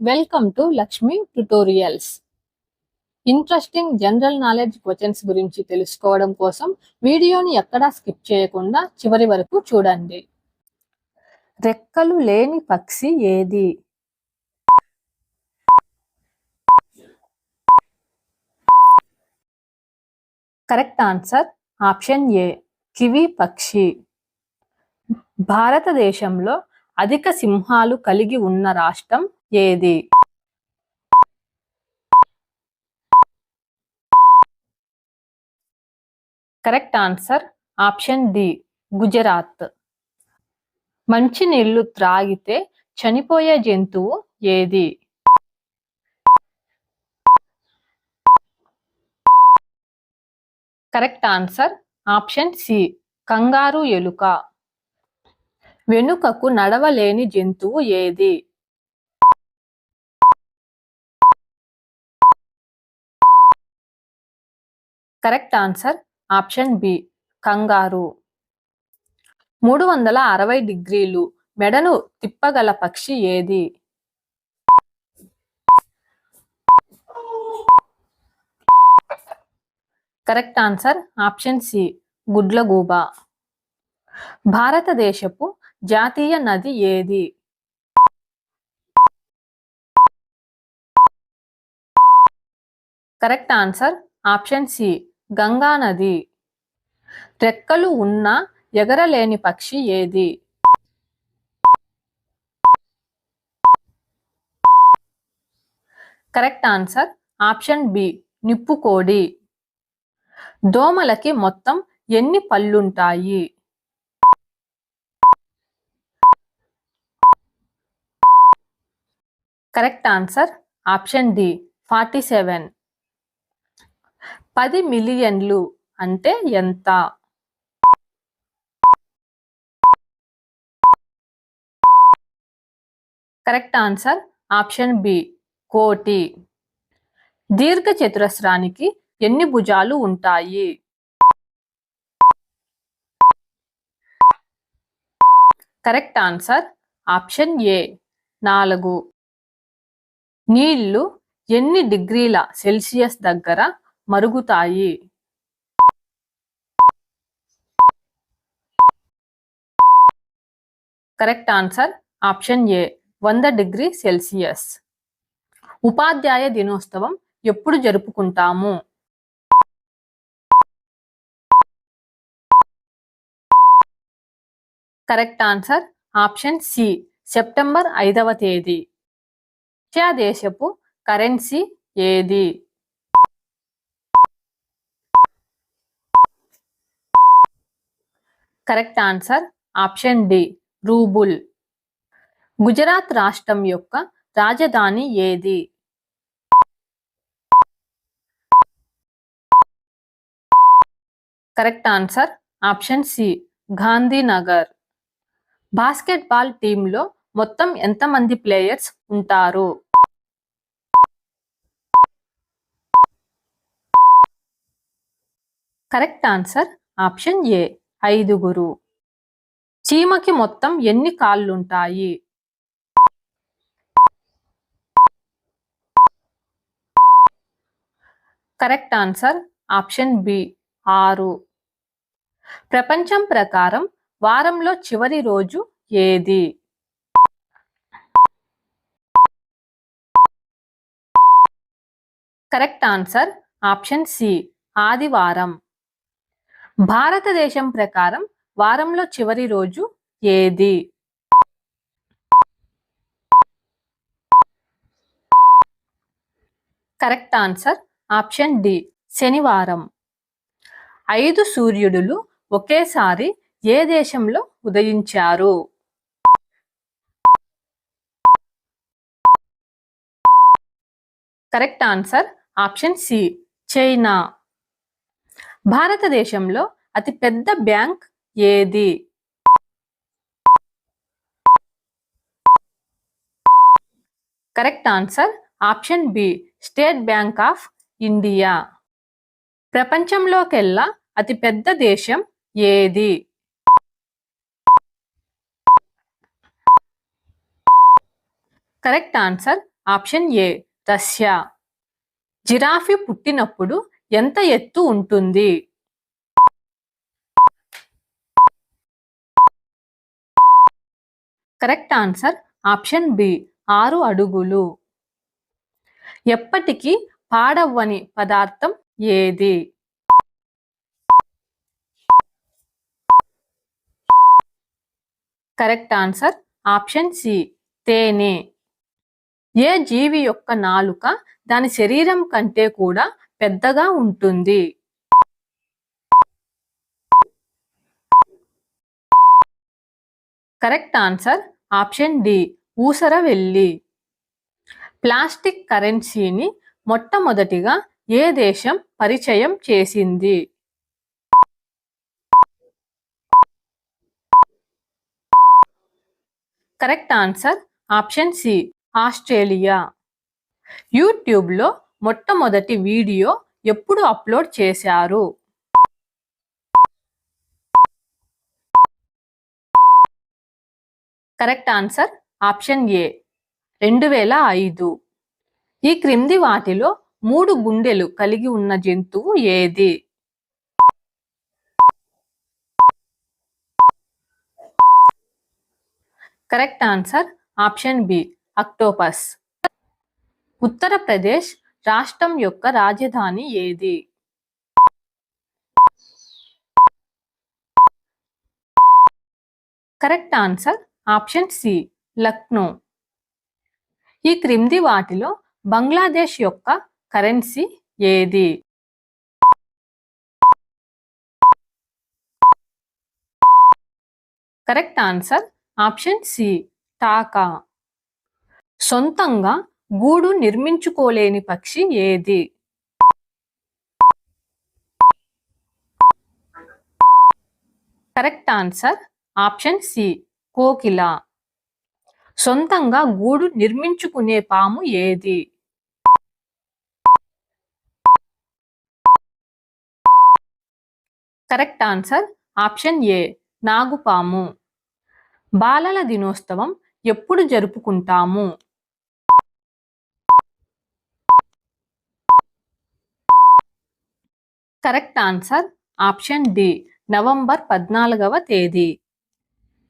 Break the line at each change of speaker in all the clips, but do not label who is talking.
Welcome to Lakshmi tutorials. Interesting general knowledge questions గురించి తెలుసుకోవడం కోసం వీడియోని ఎక్కడా స్కిప్ చేయకుండా చివరి వరకు చూడండి. రెక్కలు లేని పక్షి ఏది? Correct answer option A, kiwi పక్షి. భారతదేశంలో అధిక సింహాలు కలిగి ఉన్న రాష్ట్రం ఏది? Correct answer option D, Gujarat. మంచినీళ్లు త్రాగితే చనిపోయే జంతువు ఏది? కరెక్ట్ ఆన్సర్ ఆప్షన్ సి, కంగారు ఎలుక. వెనుకకు నడవలేని జంతువు ఏది? కరెక్ట్ ఆన్సర్ ఆప్షన్ బి, కంగారు. 360 డిగ్రీలు మెడను తిప్పగల పక్షి ఏది? కరెక్ట్ ఆన్సర్ ఆప్షన్ సి, గుడ్లగూబ. భారతదేశపు జాతీయ నది ఏది? Correct answer option C, Ganga నది. రెక్కలు ఉన్న ఎగరలేని పక్షి ఏది? కరెక్ట్ ఆన్సర్ ఆప్షన్ బి, నిప్పుకోడి. దోమలకి మొత్తం ఎన్ని పళ్ళుంటాయి? Correct answer option D, 47. 10 మిలియన్లు అంటే ఎంత? కరెక్ట్ ఆన్సర్ ఆప్షన్ బి, కోటి. దీర్ఘ చతురస్రానికి ఎన్ని భుజాలు ఉంటాయి? Correct answer option A, 4. నీళ్లు ఎన్ని డిగ్రీల సెల్సియస్ దగ్గర మరుగుతాయి? Correct answer option A, 100 degree Celsius. ఉపాధ్యాయ దినోత్సవం ఎప్పుడు జరుపుకుంటాము? Correct answer option C, September 5వ తేదీ. రష్యా దేశపు కరెన్సీ ఏది? Correct answer option D, rouble. Gujarat రాష్ట్రం యొక్క రాజధాని ఏది? Correct answer option C, Gandhinagar. Basketball టీంలో మొత్తం ఎంతమంది ప్లేయర్స్ ఉంటారు? Correct answer option A, 5. చీమకి మొత్తం ఎన్ని కాళ్ళుంటాయి? Correct answer option B, 6. ప్రపంచం ప్రకారం వారంలో చివరి రోజు ఏది? కరెక్ట్ ఆన్సర్ ఆప్షన్ సి, ఆదివారం. భారతదేశం ప్రకారం వారంలో చివరి రోజు ఏది? కరెక్ట్ ఆన్సర్ ఆప్షన్ డి, శనివారం. 5 సూర్యుడులు ఒకేసారి ఏ దేశంలో ఉదయించారు? Correct answer option C, China. భారతదేశంలో అతి పెద్ద బ్యాంక్ ఏది? Correct answer option B, State Bank of India. ప్రపంచంలోకెల్లా అతి పెద్ద దేశం ఏది? Correct answer option A Russia. Giraffe పుట్టినప్పుడు ఎంత ఎత్తు ఉంటుంది? కరెక్ట్ ఆన్సర్ ఆప్షన్ బి 6 అడుగులు. ఎప్పటికీ పాడవ్వని పదార్థం ఏది? కరెక్ట్ ఆన్సర్ ఆప్షన్ సి తేనె. ఏ జీవి యొక్క నాలుక దాని శరీరం కంటే కూడా పెద్దగా ఉంటుంది? కరెక్ట్ ఆన్సర్ ఆప్షన్ డి ఊసరవెల్లి. ప్లాస్టిక్ కరెన్సీని మొట్టమొదటిగా ఏ దేశం పరిచయం చేసింది? Correct answer option C Australia. యూట్యూబ్లో మొట్టమొదటి వీడియో ఎప్పుడు అప్లోడ్ చేశారు? Correct answer option A 2005. ఈ క్రింది వాటిలో 3 గుండెలు కలిగి ఉన్న జంతువు ఏది? Correct answer option B octopus. Uttar Pradesh రాష్ట్రం యొక్క రాజధాని ఏది? Correct answer option C Lucknow. ఈ క్రింది వాటిలో బంగ్లాదేశ్ యొక్క కరెన్సీ ఏది? Correct answer option C taka. సొంతంగా గూడు నిర్మించుకోలేని పక్షి ఏది? కరెక్ట్ ఆన్సర్ ఆప్షన్ సి కోకిల. సొంతంగా గూడు నిర్మించుకునే పాము ఏది? కరెక్ట్ ఆన్సర్ ఆప్షన్ ఏ నాగుపాము. బాలల దినోత్సవం ఎప్పుడు జరుపుకుంటాము? Correct answer option D November 14వ తేదీ.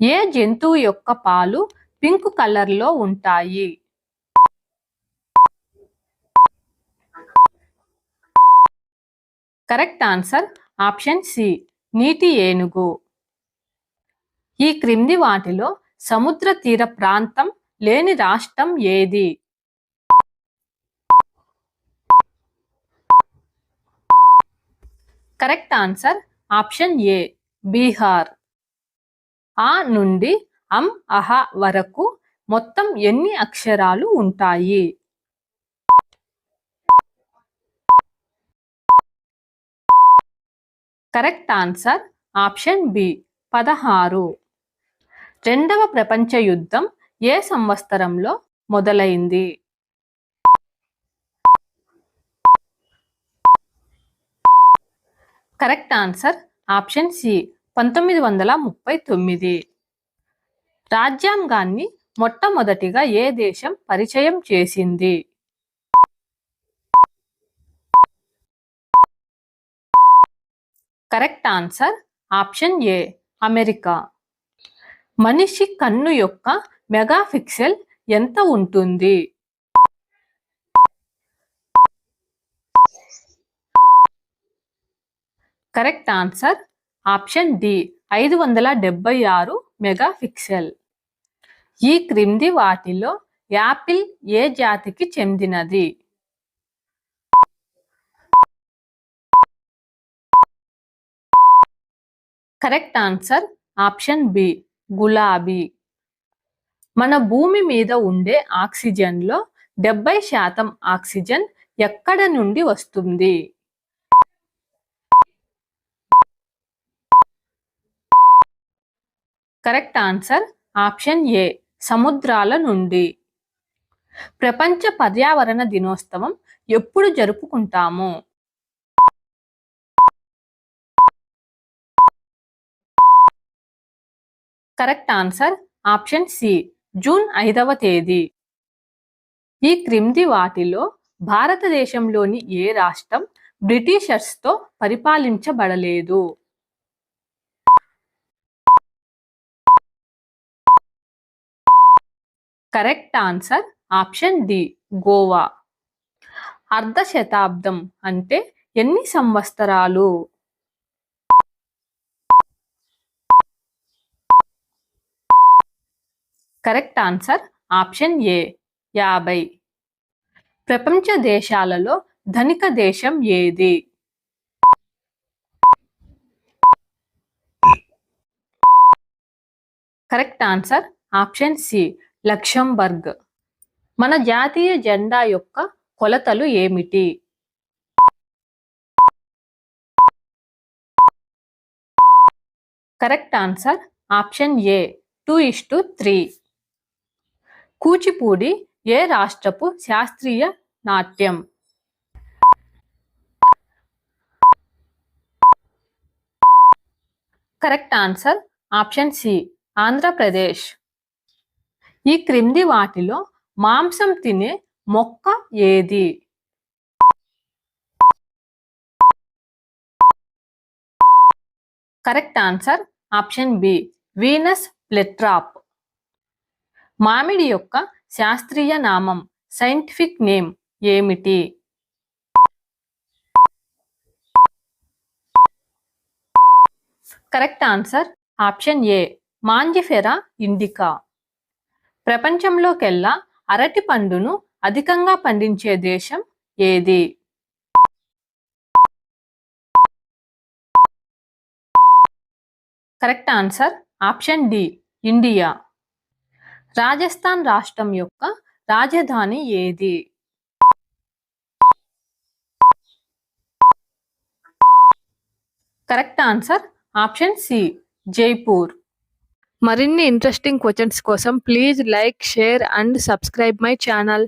ఏ జంతువు యొక్క పాలు పింక్ కలర్లో ఉంటాయి? కరెక్ట్ ఆన్సర్ ఆప్షన్ సి నీటి ఏనుగు. ఈ క్రింది వాటిలో సముద్ర తీర ప్రాంతం లేని రాష్ట్రం ఏది? Correct answer option A Bihar. ఆ నుండి అహ వరకు మొత్తం ఎన్ని అక్షరాలు ఉంటాయి? Correct answer option B 16. రెండవ ప్రపంచ యుద్ధం ఏ సంవత్సరంలో మొదలైంది? Correct answer option C 1939. రాజ్యాంగాన్ని మొట్టమొదటిగా ఏ దేశం పరిచయం చేసింది? Correct answer option A America. మనిషి కన్ను యొక్క మెగాపిక్సెల్ ఎంత ఉంటుంది? Correct answer option D 576 megapixel. ఈ క్రింది వాటిలో యాపిల్ ఏ జాతికి చెందినది? కరెక్ట్ ఆన్సర్ ఆప్షన్ బి గులాబీ. మన భూమి మీద ఉండే ఆక్సిజన్లో 70% ఆక్సిజన్ ఎక్కడ నుండి వస్తుంది? కరెక్ట్ ఆన్సర్ ఆప్షన్ ఏ సముద్రాల నుండి. ప్రపంచ పర్యావరణ దినోత్సవం ఎప్పుడు జరుపుకుంటాము? Correct answer option C June 5వ తేదీ. ఈ క్రింది వాటిలో భారతదేశంలోని ఏ రాష్ట్రం బ్రిటిషర్స్తో పరిపాలించబడలేదు? Correct answer option D, Goa. అర్ధ శతాబ్దం అంటే ఎన్ని సంవత్సరాలు? Correct answer option A, 50. ప్రపంచ దేశాలలో ధనిక దేశం ఏది? Correct answer option C, Luxembourg. మన జాతీయ జెండా యొక్క కొలతలు ఏమిటి? Correct answer option A, 2:3. Kuchipudi ఏ రాష్ట్రపు శాస్త్రీయ నాట్యం? Correct answer option C, Andhra Pradesh. ఈ క్రింది వాటిలో మాంసం తినే మొక్క ఏది? Correct answer option B, Venus flytrap. మామిడి యొక్క శాస్త్రీయ నామం, సైంటిఫిక్ నేమ్ ఏమిటి? Correct answer option A, Mangifera indica. ప్రపంచంలోకెల్లా అరటి పండును అధికంగా పండించే దేశం ఏది? Correct answer option D, India. Rajasthan రాష్ట్రం యొక్క రాజధాని ఏది? Correct answer option C, Jaipur. మరిన్ని ఇంట్రెస్టింగ్ క్వశ్చన్స్ కోసం please like, share and subscribe my channel.